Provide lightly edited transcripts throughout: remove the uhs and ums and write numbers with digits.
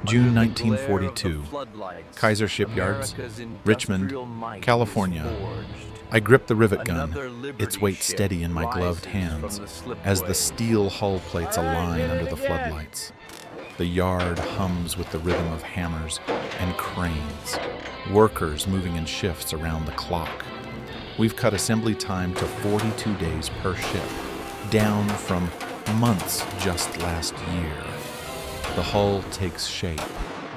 June 1942, Kaiser Shipyards, Richmond, California. I grip the rivet gun, its weight steady in my gloved hands, as the steel hull plates align under the floodlights. The yard hums with the rhythm of hammers and cranes, workers moving in shifts around the clock. We've cut assembly time to 42 days per ship, down from months just last year. The hull takes shape,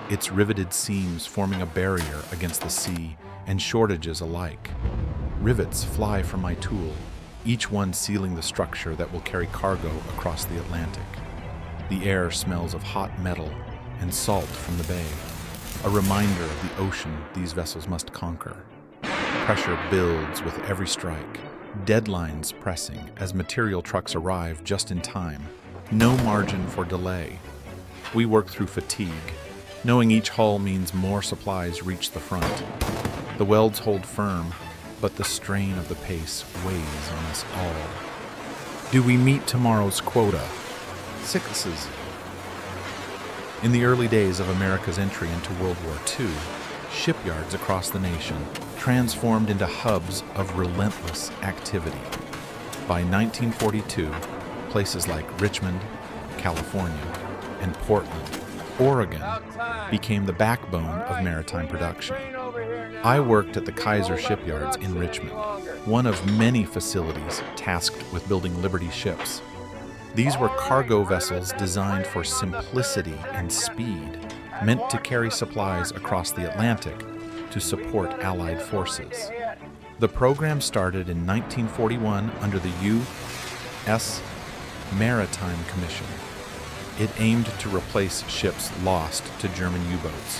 its riveted seams forming a barrier against the sea and shortages alike. Rivets fly from my tool, each one sealing the structure that will carry cargo across the Atlantic. The air smells of hot metal and salt from the bay, a reminder of the ocean these vessels must conquer. Pressure builds with every strike, deadlines pressing as material trucks arrive just in time. No margin for delay. We work through fatigue, knowing each hull means more supplies reach the front. The welds hold firm, but the strain of the pace weighs on us all. Do we meet tomorrow's quota? Sixes. In the early days of America's entry into World War II, shipyards across the nation transformed into hubs of relentless activity. By 1942, places like Richmond, California, and Portland, Oregon, became the backbone of maritime production. I worked at the Kaiser Shipyards in Richmond, one of many facilities tasked with building Liberty ships. These were cargo vessels designed for simplicity and speed, meant to carry supplies across the Atlantic to support Allied forces. The program started in 1941 under the U.S. Maritime Commission. It aimed to replace ships lost to German U-boats,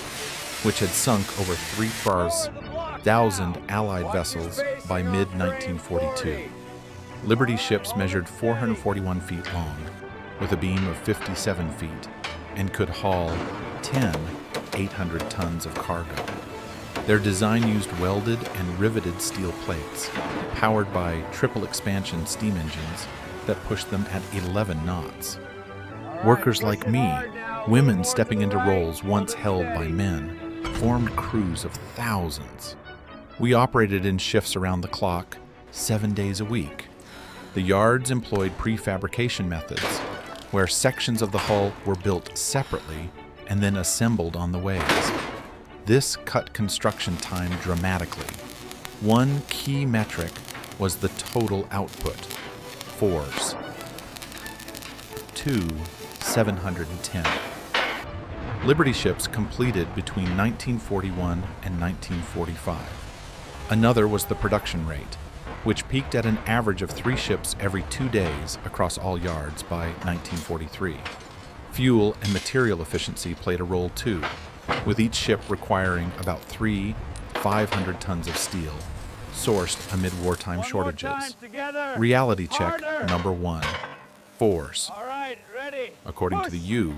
which had sunk over 3,000 Allied vessels by mid-1942. Liberty ships measured 441 feet long, with a beam of 57 feet, and could haul 10 800 tons of cargo. Their design used welded and riveted steel plates, powered by triple expansion steam engines that pushed them at 11 knots. Workers like me, women stepping into roles once held by men, formed crews of thousands. We operated in shifts around the clock, 7 days a week. The yards employed prefabrication methods, where sections of the hull were built separately and then assembled on the ways. This cut construction time dramatically. One key metric was the total output, fours. 710. Liberty ships completed between 1941 and 1945. Another was the production rate, which peaked at an average of 3 ships every 2 days across all yards by 1943. Fuel and material efficiency played a role too, with each ship requiring about 500 tons of steel, sourced amid wartime shortages. Reality check number 1. Fours. All right, ready. According to the U.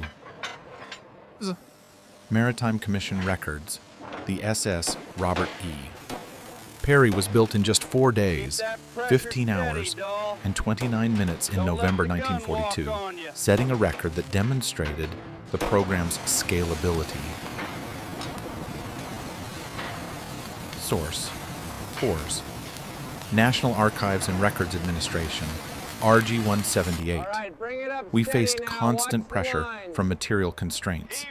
Maritime Commission records, the SS Robert E. Perry was built in just 4 days, 15 hours, and 29 minutes in November 1942, setting a record that demonstrated the program's scalability. Source: Fours. National Archives and Records Administration, RG 178. We faced constant pressure from material constraints.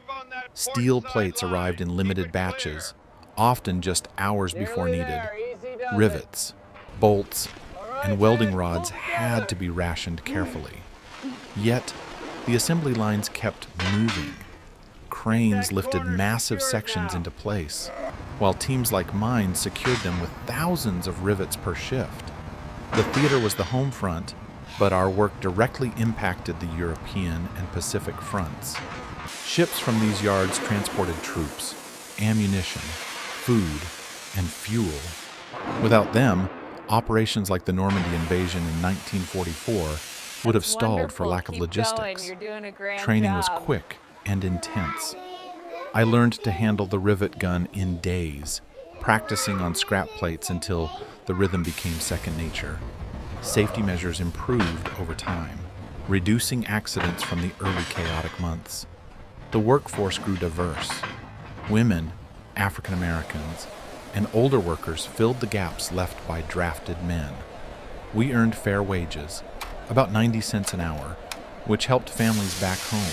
Steel plates arrived in limited batches, often just hours before needed. Rivets, bolts, and welding rods had to be rationed carefully. Yet, the assembly lines kept moving. Cranes lifted massive sections into place, while teams like mine secured them with thousands of rivets per shift. The theater was the home front, but our work directly impacted the European and Pacific fronts. Ships from these yards transported troops, ammunition, food, and fuel. Without them, operations like the Normandy invasion in 1944 would have stalled for lack of logistics. Training was quick and intense. I learned to handle the rivet gun in days, practicing on scrap plates until the rhythm became second nature. Safety measures improved over time, reducing accidents from the early chaotic months. The workforce grew diverse. Women, African Americans, and older workers filled the gaps left by drafted men. We earned fair wages, about 90 cents an hour, which helped families back home.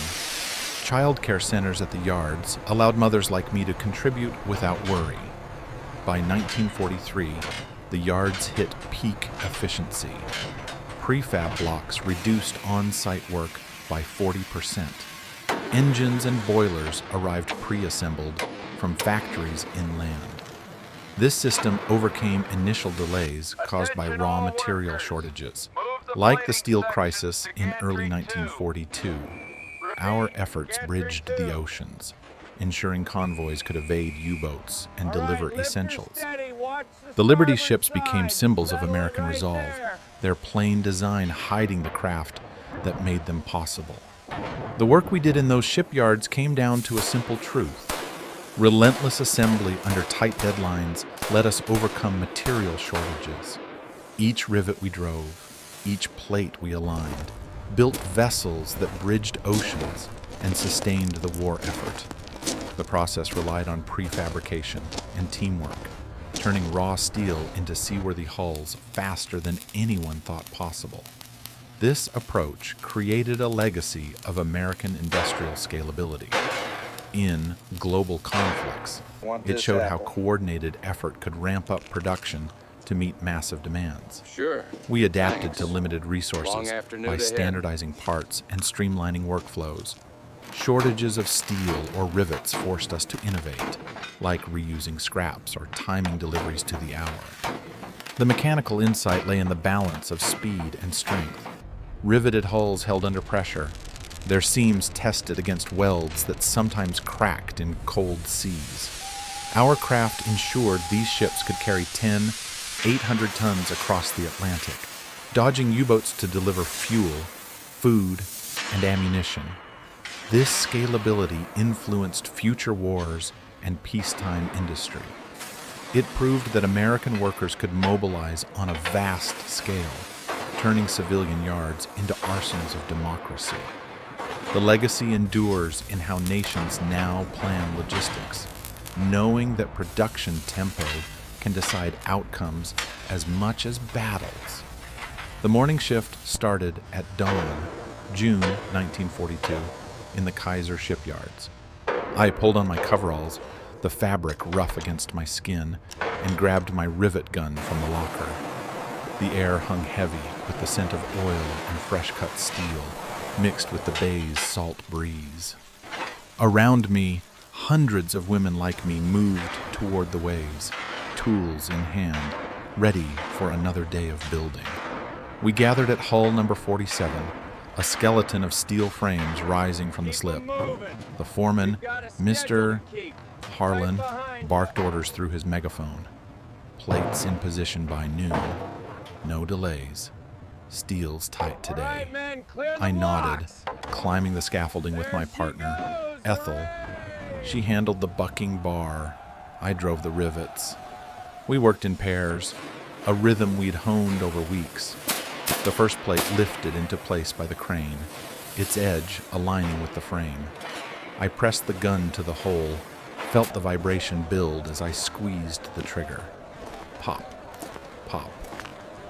Child care centers at the yards allowed mothers like me to contribute without worry. By 1943, the yards hit peak efficiency. Prefab blocks reduced on-site work by 40%. Engines and boilers arrived pre-assembled from factories inland. This system overcame initial delays caused by raw material shortages. Like the steel crisis in early 1942, our efforts bridged the oceans, ensuring convoys could evade U-boats and deliver essentials. The Liberty ships became symbols of American resolve, their plain design hiding the craft that made them possible. The work we did in those shipyards came down to a simple truth. Relentless assembly under tight deadlines let us overcome material shortages. Each rivet we drove, each plate we aligned, built vessels that bridged oceans and sustained the war effort. The process relied on prefabrication and teamwork, turning raw steel into seaworthy hulls faster than anyone thought possible. This approach created a legacy of American industrial scalability. In global conflicts, it showed how coordinated effort could ramp up production to meet massive demands. Sure. We adapted to limited resources by standardizing parts and streamlining workflows. Shortages of steel or rivets forced us to innovate, like reusing scraps or timing deliveries to the hour. The mechanical insight lay in the balance of speed and strength. Riveted hulls held under pressure, their seams tested against welds that sometimes cracked in cold seas. Our craft ensured these ships could carry 800 tons across the Atlantic, dodging U-boats to deliver fuel, food, and ammunition. This scalability influenced future wars and peacetime industry. It proved that American workers could mobilize on a vast scale, turning civilian yards into arsenals of democracy. The legacy endures in how nations now plan logistics, knowing that production tempo can decide outcomes as much as battles. The morning shift started at dawn, June 1942, in the Kaiser shipyards. I pulled on my coveralls, the fabric rough against my skin, and grabbed my rivet gun from the locker. The air hung heavy with the scent of oil and fresh-cut steel, mixed with the bay's salt breeze. Around me, hundreds of women like me moved toward the ways, tools in hand, ready for another day of building. We gathered at hull number 47, a skeleton of steel frames rising from the slip. The foreman, Mr. Harlan, barked orders through his megaphone. Plates in position by noon. No delays. Steel's tight today. I nodded, climbing the scaffolding with my partner, Ethel. She handled the bucking bar. I drove the rivets. We worked in pairs, a rhythm we'd honed over weeks. The first plate lifted into place by the crane, its edge aligning with the frame. I pressed the gun to the hole, felt the vibration build as I squeezed the trigger. Pop, pop,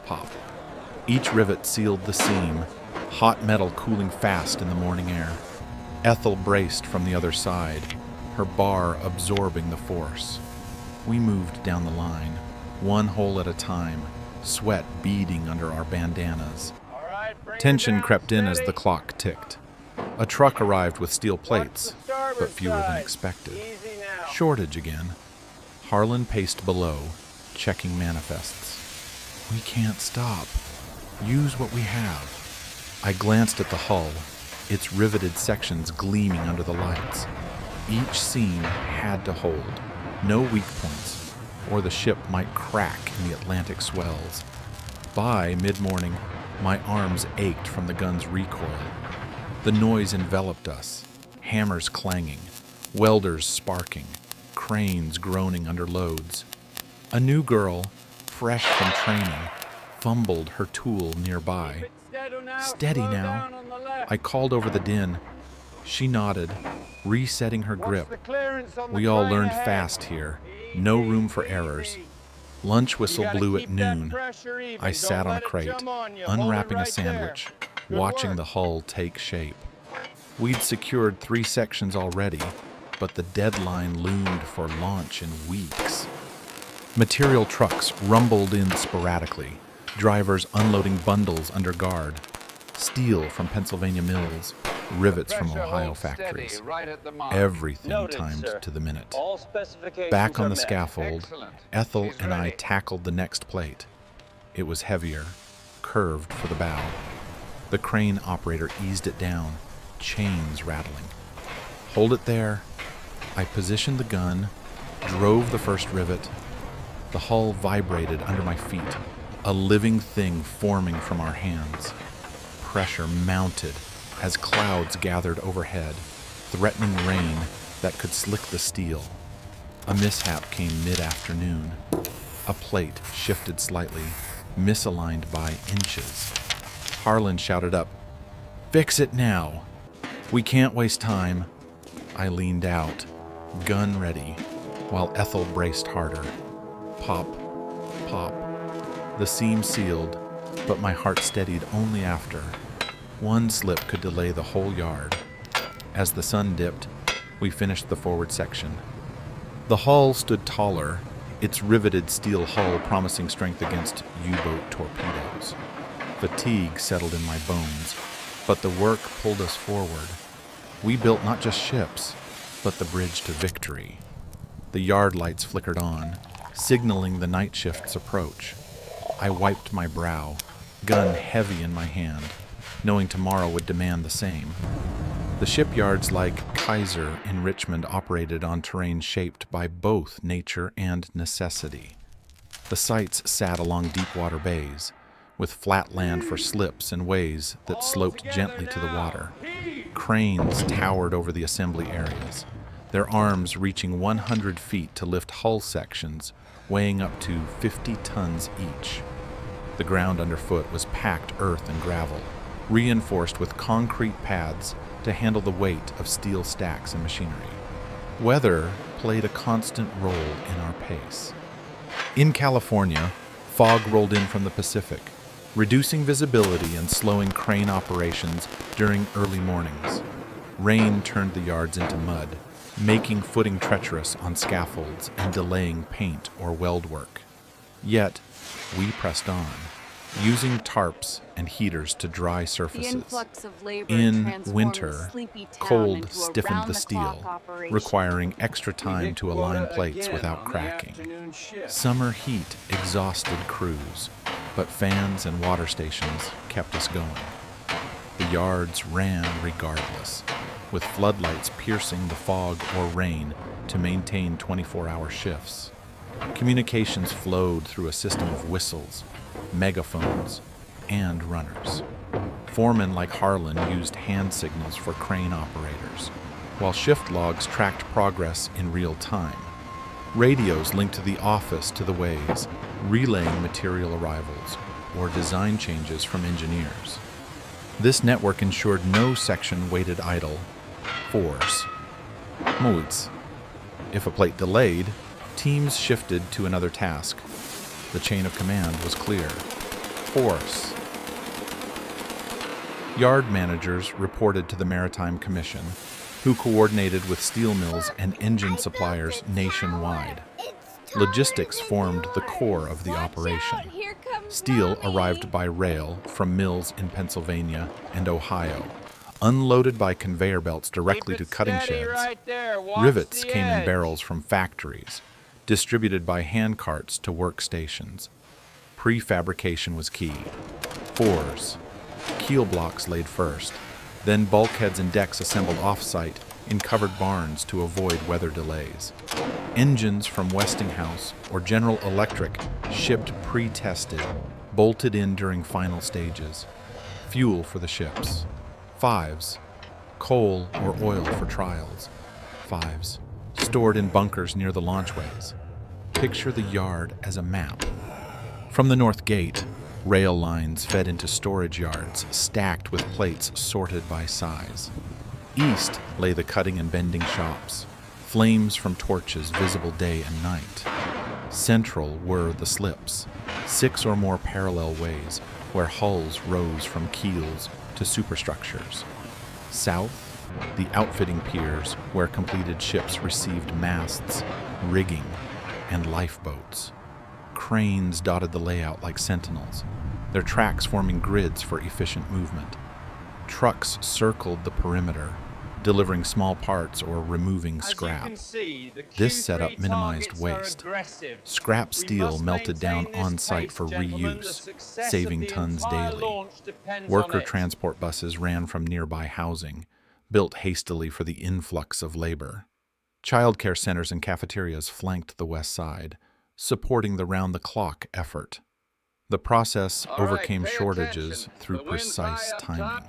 pop. Each rivet sealed the seam, hot metal cooling fast in the morning air. Ethel braced from the other side, her bar absorbing the force. We moved down the line, one hole at a time, sweat beading under our bandanas. Tension crept in as the clock ticked. A truck arrived with steel plates, but fewer than expected. Shortage again. Harlan paced below, checking manifests. We can't stop. Use what we have. I glanced at the hull, its riveted sections gleaming under the lights. Each seam had to hold. No weak points, or the ship might crack in the Atlantic swells. By mid-morning, my arms ached from the gun's recoil. The noise enveloped us, hammers clanging, welders sparking, cranes groaning under loads. A new girl, fresh from training, fumbled her tool nearby. Steady now, I called over the din. She nodded, resetting her grip. We all learned fast here. No room for errors. Lunch whistle blew at noon. I sat on a crate, unwrapping a sandwich, watching the hull take shape. We'd secured 3 sections already, but the deadline loomed for launch in weeks. Material trucks rumbled in sporadically, drivers unloading bundles under guard. Steel from Pennsylvania mills, rivets from Ohio factories. Everything timed to the minute. Back on the scaffold, Ethel and I tackled the next plate. It was heavier, curved for the bow. The crane operator eased it down, chains rattling. Hold it there. I positioned the gun, drove the first rivet. The hull vibrated under my feet, a living thing forming from our hands. Pressure mounted as clouds gathered overhead, threatening rain that could slick the steel. A mishap came mid-afternoon. A plate shifted slightly, misaligned by inches. Harlan shouted up, "Fix it now! We can't waste time." I leaned out, gun ready, while Ethel braced harder. Pop, pop. The seam sealed, but my heart steadied only after. One slip could delay the whole yard. As the sun dipped, we finished the forward section. The hull stood taller, its riveted steel hull promising strength against U-boat torpedoes. Fatigue settled in my bones, but the work pulled us forward. We built not just ships, but the bridge to victory. The yard lights flickered on, signaling the night shift's approach. I wiped my brow, gun heavy in my hand, knowing tomorrow would demand the same. The shipyards like Kaiser in Richmond operated on terrain shaped by both nature and necessity. The sites sat along deep-water bays, with flat land for slips and ways that sloped gently to the water. Cranes towered over the assembly areas, their arms reaching 100 feet to lift hull sections weighing up to 50 tons each. The ground underfoot was packed earth and gravel, reinforced with concrete pads to handle the weight of steel stacks and machinery. Weather played a constant role in our pace. In California, fog rolled in from the Pacific, reducing visibility and slowing crane operations during early mornings. Rain turned the yards into mud, making footing treacherous on scaffolds and delaying paint or weld work. Yet, we pressed on, using tarps and heaters to dry surfaces. In winter, cold stiffened the steel, requiring extra time to align plates without cracking. Summer heat exhausted crews, but fans and water stations kept us going. The yards ran regardless, with floodlights piercing the fog or rain to maintain 24-hour shifts. Communications flowed through a system of whistles, megaphones, and runners. Foremen like Harlan used hand signals for crane operators, while shift logs tracked progress in real time. Radios linked the office to the ways, relaying material arrivals or design changes from engineers. This network ensured no section waited idle. Force. Moves. If a plate delayed, teams shifted to another task. The chain of command was clear. Force. Yard managers reported to the Maritime Commission, who coordinated with steel mills and engine suppliers nationwide. Logistics formed the core of the operation. Steel arrived by rail from mills in Pennsylvania and Ohio, unloaded by conveyor belts directly to cutting sheds. Rivets came in barrels from factories, distributed by hand carts to workstations. Prefabrication was key. Fours. Keel blocks laid first, then bulkheads and decks assembled off-site in covered barns to avoid weather delays. Engines from Westinghouse or General Electric shipped pre-tested, bolted in during final stages. Fuel for the ships. Fives. Coal or oil for trials. Fives. Stored in bunkers near the launchways. Picture the yard as a map. From the north gate, rail lines fed into storage yards stacked with plates sorted by size. east lay the cutting and bending shops, flames from torches visible day and night. Central were the slips, 6 or more parallel ways where hulls rose from keels to superstructures. South, the outfitting piers where completed ships received masts, rigging, and lifeboats. Cranes dotted the layout like sentinels, their tracks forming grids for efficient movement. Trucks circled the perimeter, delivering small parts or removing scrap. This setup minimized waste. Scrap steel melted down on-site for reuse, saving tons daily. Worker transport buses ran from nearby housing, built hastily for the influx of labor. Childcare centers and cafeterias flanked the west side, supporting the round-the-clock effort. The process overcame shortages through precise timing.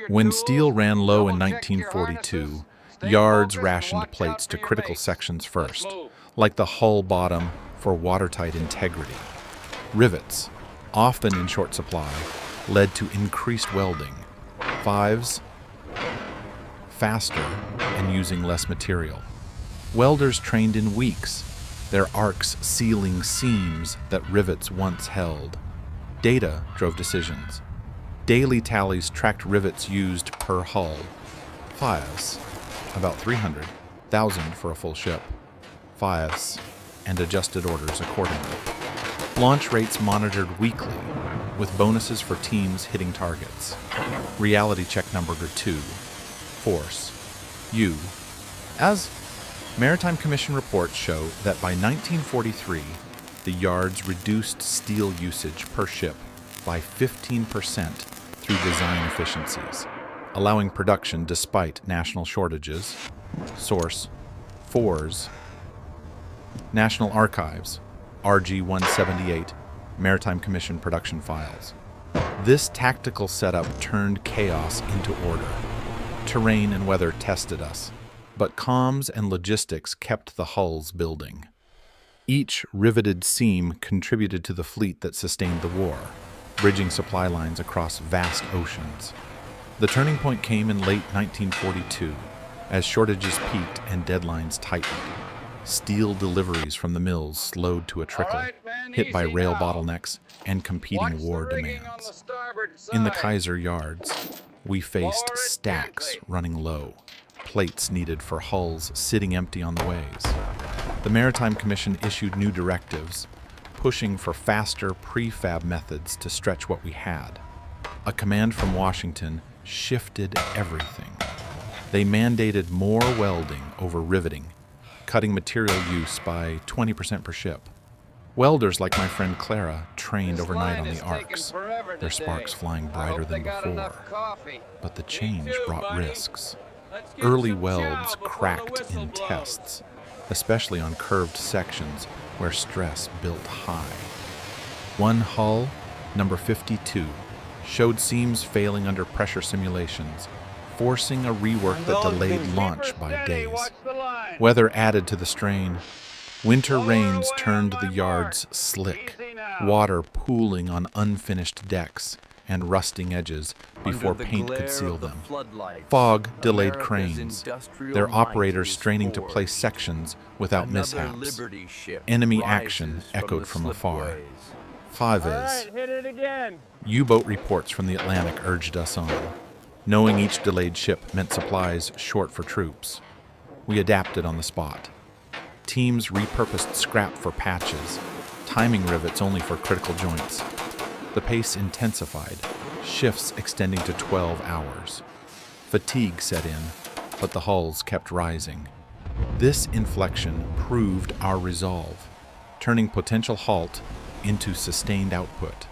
When steel ran low in 1942, yards rationed plates to critical sections first, like the hull bottom for watertight integrity. Rivets, often in short supply, led to increased welding. Fives, faster and using less material. Welders trained in weeks, their arcs sealing seams that rivets once held. Data drove decisions. Daily tallies tracked rivets used per hull. Fives, about 300,000 for a full ship. Fives, and adjusted orders accordingly. Launch rates monitored weekly, with bonuses for teams hitting targets. Reality check number 2. Force. U. As Maritime Commission reports show that by 1943, the yards reduced steel usage per ship by 15% through design efficiencies, allowing production despite national shortages. Source: FORS. National Archives, RG 178, Maritime Commission production files. This tactical setup turned chaos into order. Terrain and weather tested us, but comms and logistics kept the hulls building. Each riveted seam contributed to the fleet that sustained the war, bridging supply lines across vast oceans. The turning point came in late 1942, as shortages peaked and deadlines tightened. Steel deliveries from the mills slowed to a trickle, hit by rail bottlenecks and competing war demands. In the Kaiser yards, we faced stacks running low, plates needed for hulls sitting empty on the ways. The Maritime Commission issued new directives, pushing for faster prefab methods to stretch what we had. A command from Washington shifted everything. They mandated more welding over riveting, cutting material use by 20% per ship. Welders like my friend Clara trained overnight on the arcs, their sparks flying brighter than before. But the change brought risks. Early welds cracked in tests, especially on curved sections where stress built high. One hull, number 52, showed seams failing under pressure simulations, forcing a rework that delayed launch by days. Weather added to the strain. Winter rains turned the yards slick, water pooling on unfinished decks and rusting edges before paint could seal them. Fog delayed cranes, their operators straining to place sections without mishaps. Enemy action echoed from afar. Faves. U-boat reports from the Atlantic urged us on. Knowing each delayed ship meant supplies short for troops. We adapted on the spot. Teams repurposed scrap for patches, timing rivets only for critical joints. The pace intensified, shifts extending to 12 hours. Fatigue set in, but the hulls kept rising. This inflection proved our resolve, turning potential halt into sustained output.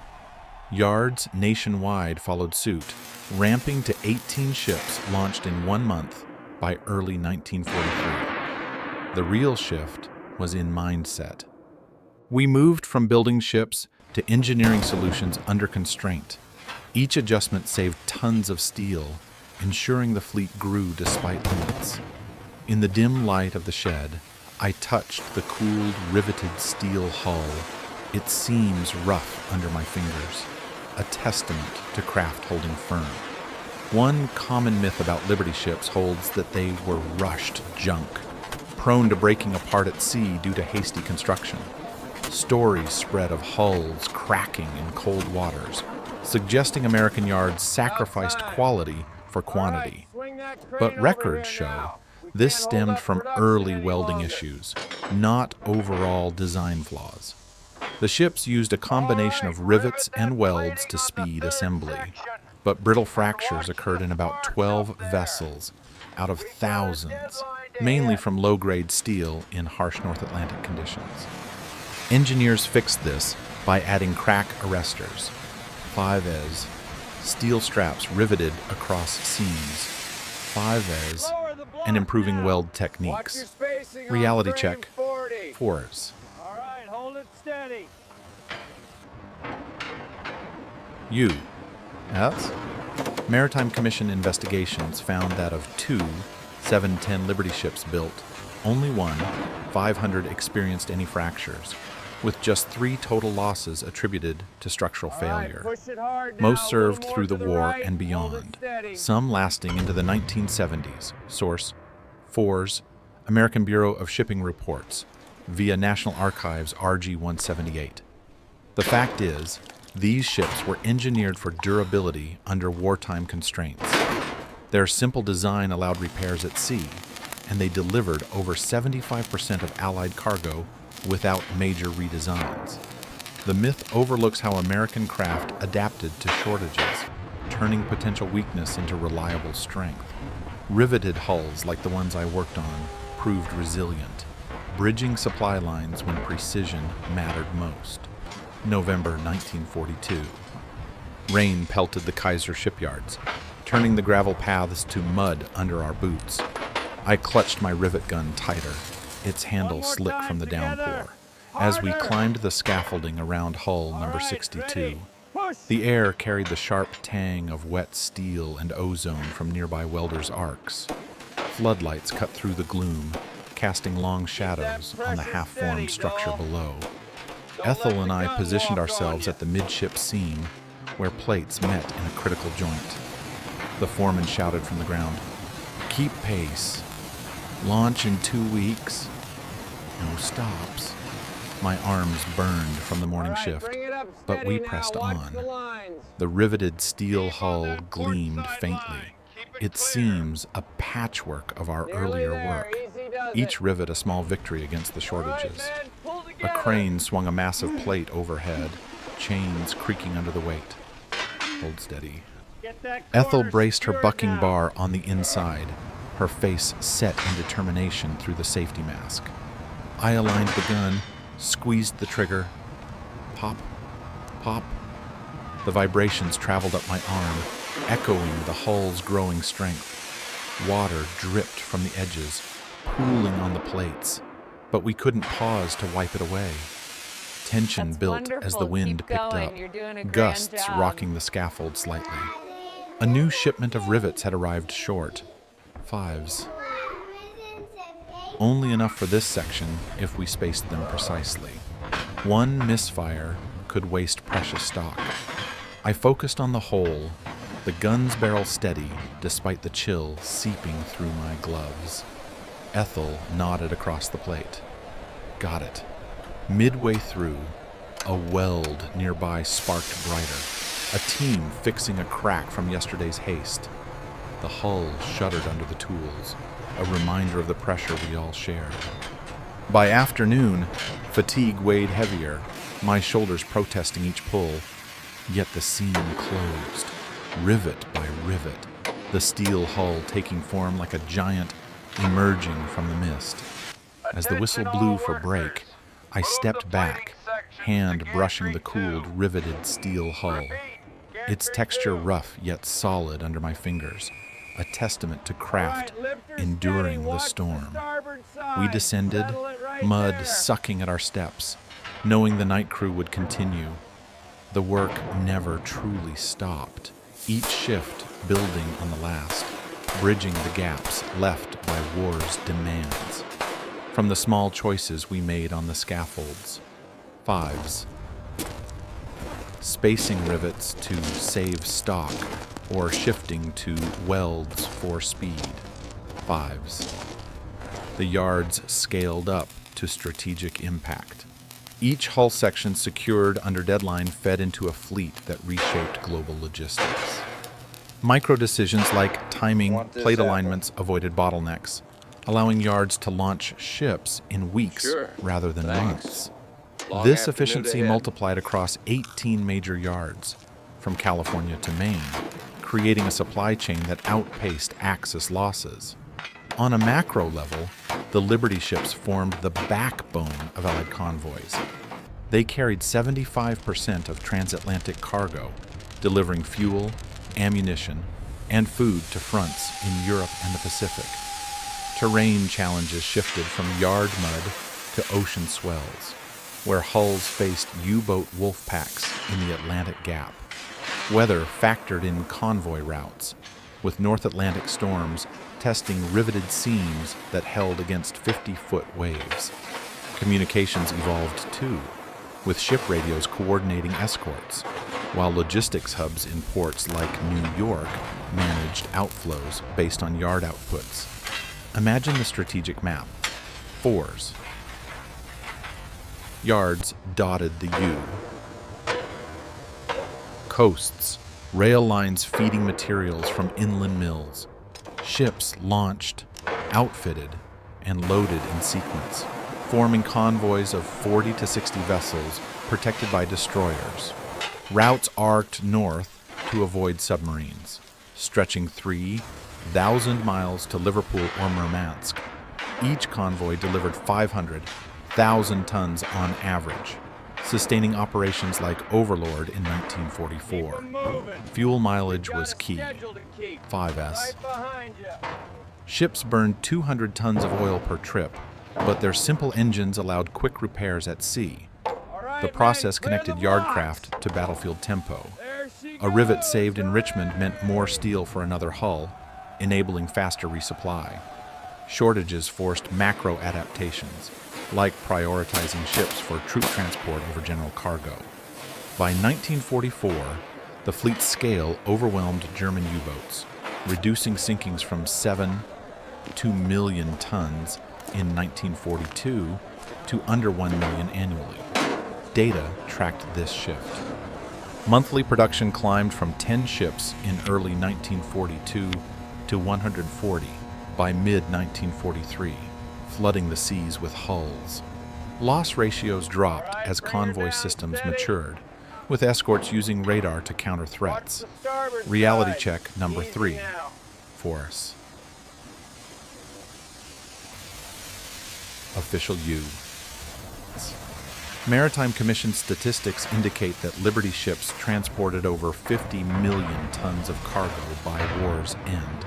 Yards nationwide followed suit, ramping to 18 ships launched in 1 month by early 1943. The real shift was in mindset. We moved from building ships to engineering solutions under constraint. Each adjustment saved tons of steel, ensuring the fleet grew despite limits. In the dim light of the shed, I touched the cooled, riveted steel hull, its seams rough under my fingers, a testament to craft holding firm. One common myth about Liberty ships holds that they were rushed junk, prone to breaking apart at sea due to hasty construction. Stories spread of hulls cracking in cold waters, suggesting American yards sacrificed quality for quantity. But records show this stemmed from early welding issues, not overall design flaws. The ships used a combination of rivets and welds to speed assembly, but brittle fractures occurred in about 12 vessels out of thousands, mainly from low-grade steel in harsh North Atlantic conditions. Engineers fixed this by adding crack arresters, 5Es, steel straps riveted across seams, 5Es, and improving weld techniques. Reality check, 4s. All right, hold it steady. Yes? Maritime Commission investigations found that of 2 710 Liberty ships built, only one, 500, experienced any fractures, with just 3 total losses attributed to structural failure. Most served through the war and beyond, some lasting into the 1970s. Source: Fours, American Bureau of Shipping Reports, via National Archives RG 178. The fact is, these ships were engineered for durability under wartime constraints. Their simple design allowed repairs at sea, and they delivered over 75% of Allied cargo without major redesigns. The myth overlooks how American craft adapted to shortages, turning potential weakness into reliable strength. Riveted hulls like the ones I worked on proved resilient, bridging supply lines when precision mattered most. November 1942. Rain pelted the Kaiser shipyards, turning the gravel paths to mud under our boots. I clutched my rivet gun tighter, its handle slick from the downpour, as we climbed the scaffolding around hull number 62. The air carried the sharp tang of wet steel and ozone from nearby welders' arcs. Floodlights cut through the gloom, casting long shadows on the half-formed structure below. Ethel and I positioned ourselves at the midship seam, where plates met in a critical joint. The foreman shouted from the ground, "Keep pace. Launch in 2 weeks. No stops." My arms burned from the morning shift, but we pressed on. The riveted steel hull gleamed faintly, its seams a patchwork of our earlier work, each rivet a small victory against the shortages. A crane swung a massive plate overhead, chains creaking under the weight. Hold steady. Ethel braced her bucking bar on the inside, her face set in determination through the safety mask. I aligned the gun, squeezed the trigger. Pop, pop. The vibrations traveled up my arm, echoing the hull's growing strength. Water dripped from the edges, pooling on the plates, but we couldn't pause to wipe it away. Tension built as the wind picked up, gusts rocking the scaffold slightly. A new shipment of rivets had arrived short. 5s. Only enough for this section if we spaced them precisely. One misfire could waste precious stock. I focused on the hole, the gun's barrel steady despite the chill seeping through my gloves. Ethel nodded across the plate. Got it. Midway through, a weld nearby sparked brighter, a team fixing a crack from yesterday's haste. The hull shuddered under the tools, a reminder of the pressure we all shared. By afternoon, fatigue weighed heavier, my shoulders protesting each pull. Yet the seam closed, rivet by rivet, the steel hull taking form like a giant emerging from the mist. As the whistle blew for break, I stepped back, hand brushing the cooled, riveted steel hull. Its texture rough yet solid under my fingers, a testament to craft enduring the storm. We descended, mud sucking at our steps, knowing the night crew would continue. The work never truly stopped, each shift building on the last, bridging the gaps left by war's demands. From the small choices we made on the scaffolds, 5s. Spacing rivets to save stock, or shifting to welds for speed, 5s. The yards scaled up to strategic impact. Each hull section secured under deadline fed into a fleet that reshaped global logistics. Micro decisions like timing, plate alignments avoided bottlenecks, allowing yards to launch ships in weeks rather than months. This efficiency multiplied across 18 major yards, from California to Maine, creating a supply chain that outpaced Axis losses. On a macro level, the Liberty ships formed the backbone of Allied convoys. They carried 75% of transatlantic cargo, delivering fuel, ammunition, and food to fronts in Europe and the Pacific. Terrain challenges shifted from yard mud to ocean swells, where hulls faced U-boat wolf packs in the Atlantic Gap. Weather factored in convoy routes, with North Atlantic storms testing riveted seams that held against 50-foot waves. Communications evolved too, with ship radios coordinating escorts, while logistics hubs in ports like New York managed outflows based on yard outputs. Imagine the strategic map. 4s. Yards dotted the U. Coasts, rail lines feeding materials from inland mills. Ships launched, outfitted, and loaded in sequence, forming convoys of 40 to 60 vessels protected by destroyers. Routes arced north to avoid submarines, stretching 3,000 miles to Liverpool or Murmansk. Each convoy delivered 500,000 tons on average, sustaining operations like Overlord in 1944. Fuel mileage was key, 5S. Ships burned 200 tons of oil per trip, but their simple engines allowed quick repairs at sea. The process connected yardcraft to battlefield tempo. A rivet saved in Richmond meant more steel for another hull, enabling faster resupply. Shortages forced macro adaptations, like prioritizing ships for troop transport over general cargo. By 1944, the fleet's scale overwhelmed German U-boats, reducing sinkings from 7 to 2 million tons in 1942 to under 1 million annually. Data tracked this shift. Monthly production climbed from 10 ships in early 1942 to 140 by mid-1943, flooding the seas with hulls. Loss ratios dropped as convoy systems matured, with escorts using radar to counter threats. Reality check number 3 for us. Official U. Maritime Commission statistics indicate that Liberty ships transported over 50 million tons of cargo by war's end,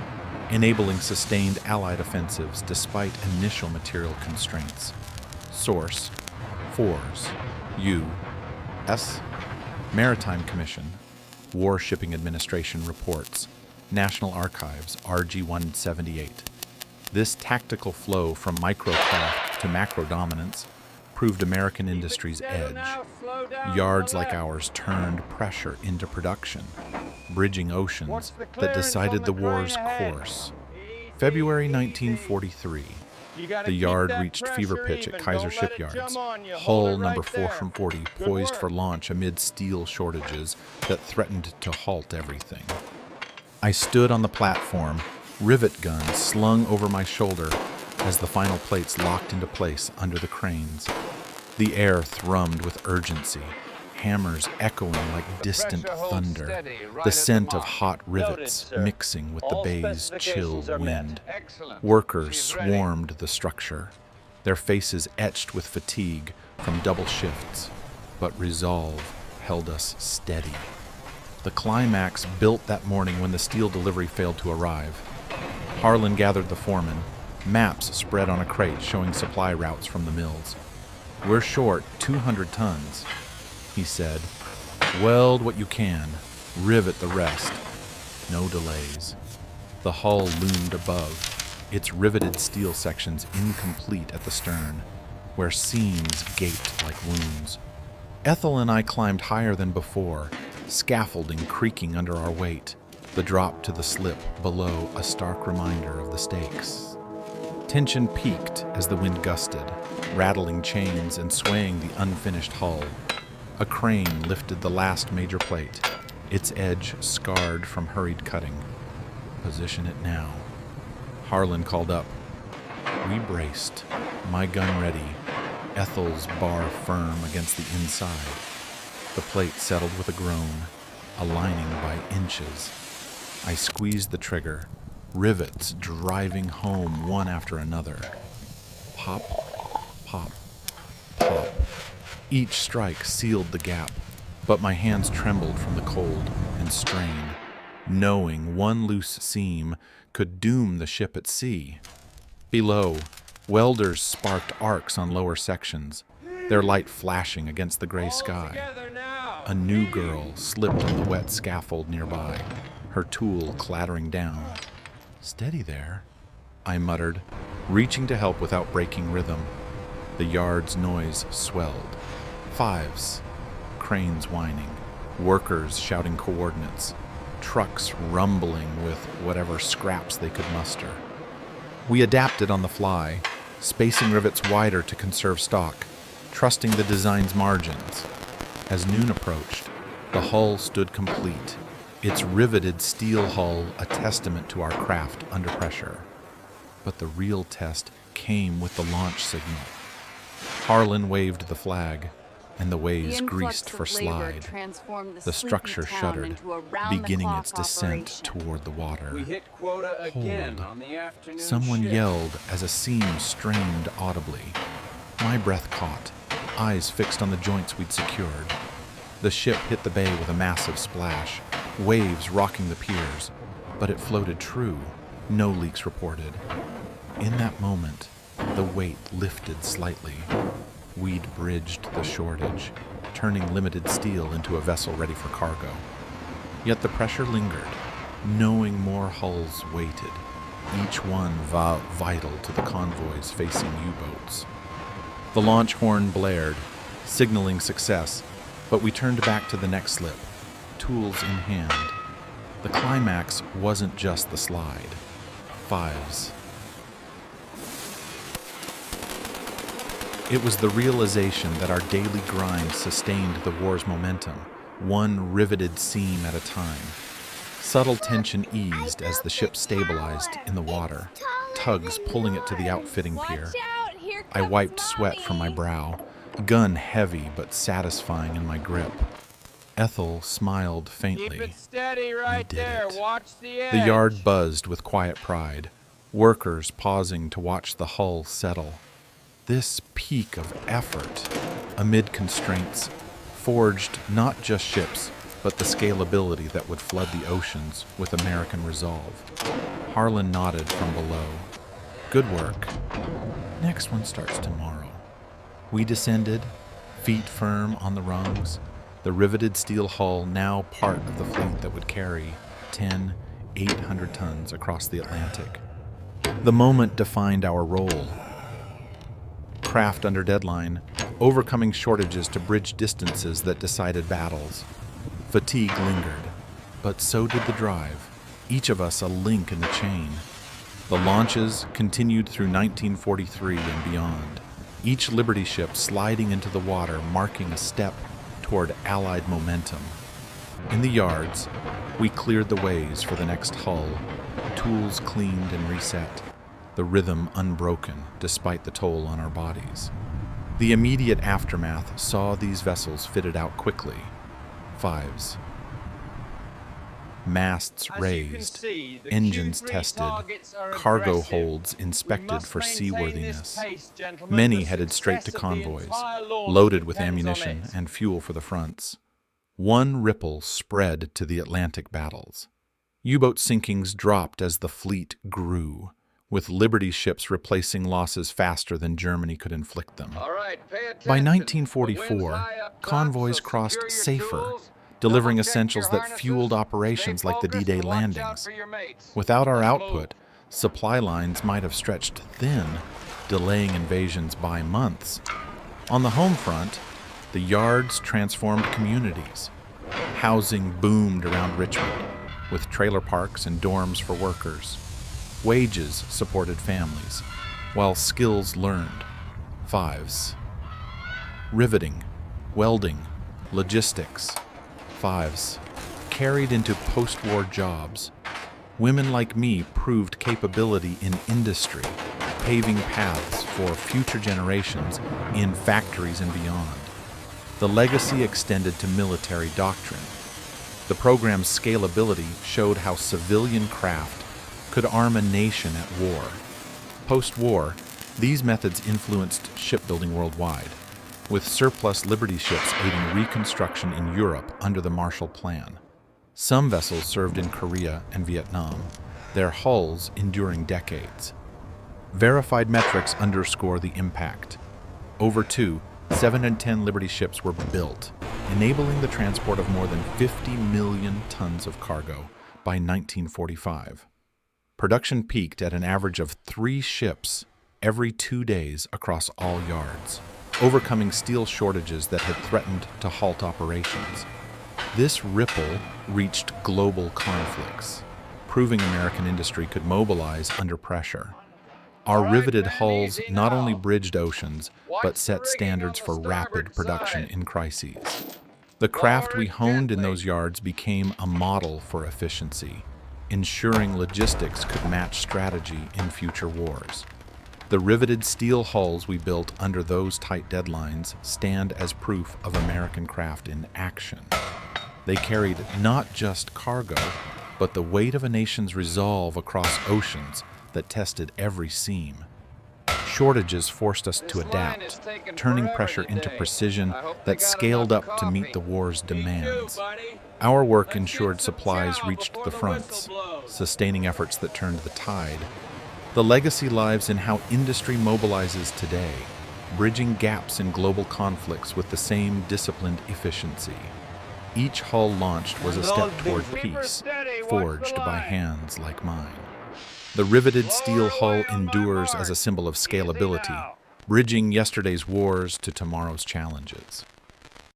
enabling sustained Allied offensives despite initial material constraints. Source: 4s. U.S. Maritime Commission. War Shipping Administration reports. National Archives, RG 178. This tactical flow from microcraft to macro dominance proved American industry's edge. Yards like ours turned pressure into production, bridging oceans that decided the war's course. February 1943. The yard reached fever pitch at Kaiser Shipyards, hull number 4 from 40 poised for launch amid steel shortages that threatened to halt everything. I stood on the platform, rivet gun slung over my shoulder as the final plates locked into place under the cranes. The air thrummed with urgency, hammers echoing like distant thunder, the scent of hot rivets mixing with the bay's chill wind. Workers swarmed the structure, their faces etched with fatigue from double shifts, but resolve held us steady. The climax built that morning when the steel delivery failed to arrive. Harlan gathered the foreman, maps spread on a crate showing supply routes from the mills. "We're short 200 tons," he said. "Weld what you can, rivet the rest. No delays." The hull loomed above, its riveted steel sections incomplete at the stern, where seams gaped like wounds. Ethel and I climbed higher than before, scaffolding creaking under our weight. the drop to the slip below a stark reminder of the stakes. Tension peaked as the wind gusted, rattling chains and swaying the unfinished hull. A crane lifted the last major plate, its edge scarred from hurried cutting. Position it now. Harlan called up. We braced, my gun ready, Ethel's bar firm against the inside. The plate settled with a groan, aligning by inches. I squeezed the trigger, rivets driving home one after another. Pop, pop, pop. Each strike sealed the gap, but my hands trembled from the cold and strain, knowing one loose seam could doom the ship at sea. Below, welders sparked arcs on lower sections, their light flashing against the gray sky. A new girl slipped on the wet scaffold nearby, her tool clattering down. Steady there, I muttered, reaching to help without breaking rhythm. The yard's noise swelled. Fives, cranes whining, workers shouting coordinates, trucks rumbling with whatever scraps they could muster. We adapted on the fly, spacing rivets wider to conserve stock, trusting the design's margins. As noon approached, the hull stood complete, its riveted steel hull a testament to our craft under pressure. But the real test came with the launch signal. Harlan waved the flag, and the waves greased for slide. The structure shuddered, beginning its descent toward the water. We hit quota again Hold. on the afternoon Someone shift. yelled as a seam strained audibly. My breath caught, eyes fixed on the joints we'd secured. The ship hit the bay with a massive splash, waves rocking the piers, but it floated true, no leaks reported. In that moment, the weight lifted slightly. We'd bridged the shortage, turning limited steel into a vessel ready for cargo. Yet the pressure lingered, knowing more hulls waited, each one vital to the convoys facing U-boats. The launch horn blared, signaling success, but we turned back to the next slip, tools in hand. The climax wasn't just the slide. Fives. It was the realization that our daily grind sustained the war's momentum, one riveted seam at a time. Subtle tension eased as the ship stabilized in the water, tugs pulling it to the outfitting pier. I wiped sweat from my brow, gun heavy but satisfying in my grip. Ethel smiled faintly. Keep it steady We right did there. it. Watch the edge. The yard buzzed with quiet pride, workers pausing to watch the hull settle. This peak of effort, amid constraints, forged not just ships, but the scalability that would flood the oceans with American resolve. Harlan nodded from below. Good work. Next one starts tomorrow. We descended, feet firm on the rungs, the riveted steel hull now part of the fleet that would carry 800 tons across the Atlantic. The moment defined our role. Craft under deadline, overcoming shortages to bridge distances that decided battles. Fatigue lingered, but so did the drive, each of us a link in the chain. The launches continued through 1943 and beyond, each Liberty ship sliding into the water, marking a step toward Allied momentum. In the yards, we cleared the ways for the next hull, tools cleaned and reset, the rhythm unbroken despite the toll on our bodies. The immediate aftermath saw these vessels fitted out quickly. Fives. Masts raised, engines tested, cargo holds inspected for seaworthiness. Many headed straight to convoys, loaded with ammunition and fuel for the fronts. One ripple spread to the Atlantic battles. U-boat sinkings dropped as the fleet grew, with Liberty ships replacing losses faster than Germany could inflict them. By 1944, convoys crossed safer, delivering essentials that fueled operations like the D-Day landings. Without our output, supply lines might have stretched thin, delaying invasions by months. On the home front, the yards transformed communities. Housing boomed around Richmond. with trailer parks and dorms for workers. Wages supported families, while skills learned. Fives. Riveting, welding, logistics. Fives. Carried into post-war jobs. Women like me proved capability in industry, paving paths for future generations in factories and beyond. The legacy extended to military doctrine. The program's scalability showed how civilian craft could arm a nation at war. Post-war, these methods influenced shipbuilding worldwide, with surplus Liberty ships aiding reconstruction in Europe under the Marshall Plan. Some vessels served in Korea and Vietnam, their hulls enduring decades. Verified metrics underscore the impact. Over 710 Liberty ships were built, enabling the transport of more than 50 million tons of cargo by 1945. Production peaked at an average of 3 ships every 2 days across all yards, overcoming steel shortages that had threatened to halt operations. This ripple reached global conflicts, proving American industry could mobilize under pressure. Our riveted hulls not only bridged oceans, but set standards for rapid production in crises. The craft we honed in those yards became a model for efficiency, ensuring logistics could match strategy in future wars. The riveted steel hulls we built under those tight deadlines stand as proof of American craft in action. They carried not just cargo, but the weight of a nation's resolve across oceans that tested every seam. Shortages forced us to adapt, turning pressure into precision that scaled up to meet the war's demands. Our work ensured supplies reached the fronts, sustaining efforts that turned the tide. The legacy lies in how industry mobilizes today, bridging gaps in global conflicts with the same disciplined efficiency. Each hull launched was a step toward peace, forged by hands like mine. The riveted steel hull endures as a symbol of scalability, bridging yesterday's wars to tomorrow's challenges.